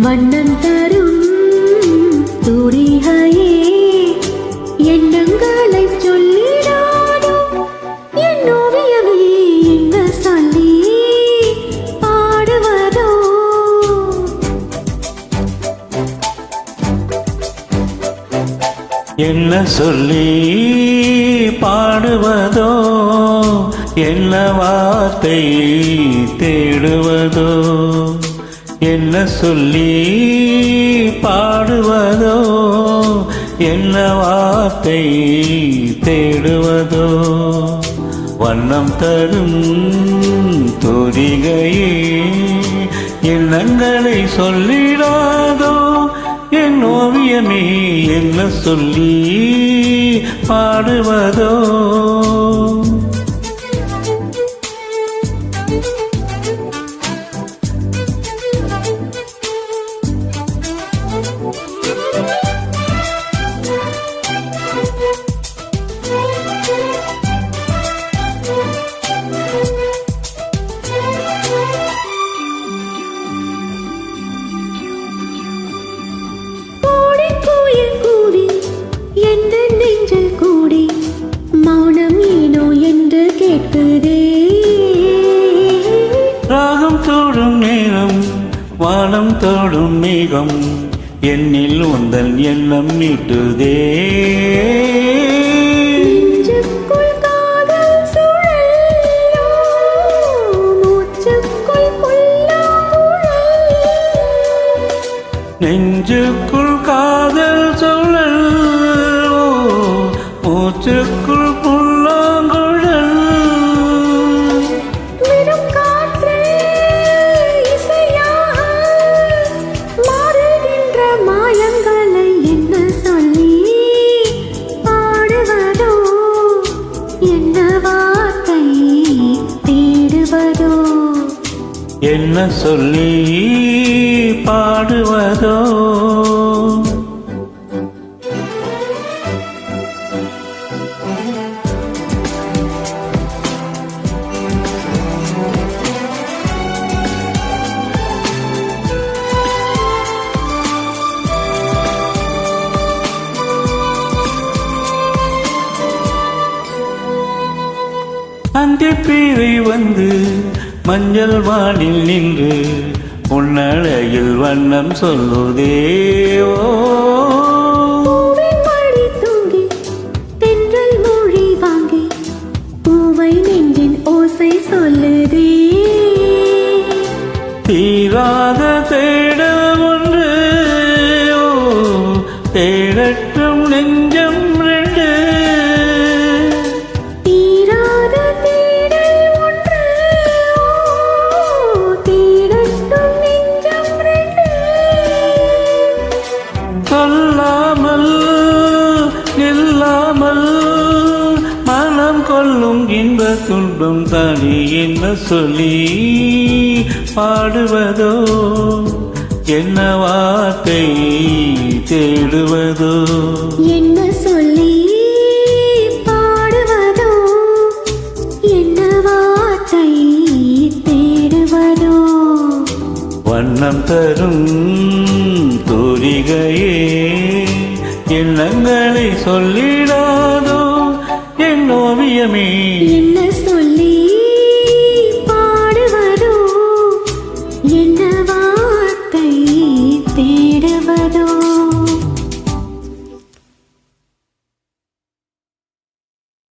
வண்ணம் தரும் தூரிகையே எண்ணங்களை சொல்லிடாதோ என் ஓவியமே என்ன சொல்லி பாடுவதோ என்ன சொல்லி பாடுவதோ என்ன வார்த்தை தேடுவதோ என்ன சொல்லி பாடுவதோ என்ன வார்த்தை தேடுவதோ வண்ணம் தரும் தூரிகையே எண்ணங்களை சொல்லிடாதோ என் ஓவியமே என்ன சொல்லி பாடுவதோ ராகம் தோடும் நேரம் வானம் தோடும் மேகம் என்னில் உந்தன் எண்ணம் நீட்டுதே நெஞ்சுக்குள் காதல் சுழல் மூச்சுக்குள் புல்லாங்குழல் மாறுகின்ற மாயங்களை என்ன சொல்லி பாடுவதோ என்ன வார்த்தை தேடுவதோ என்ன சொல்லி பாடுவதோ அந்திப்பீரை வந்து மஞ்சள் வானில் நின்று உன்னழையில் வண்ணம் சொல்லுதே மழை தூங்கி தென்றல் மொழி வாங்கி பூவை நெஞ்சின் ஓசை சொல்லுதே தீராத தேடல் ஒன்று தேடட்டும் நெஞ்சம் ரெண்டு சொல்லாமல் நில்லாமல் மனம் கொள்ளும் இன்ப துன்பம் தானே என்ன சொல்லி பாடுவதோ என்ன வார்த்தை தேடுவதோ என்ன சொல்லி பாடுவதோ என்ன வார்த்தை தேடுவதோ வண்ணம் தரும் தூரிகையே எண்ணங்களை சொல்லிடாதோ என் ஓவியமே என்ன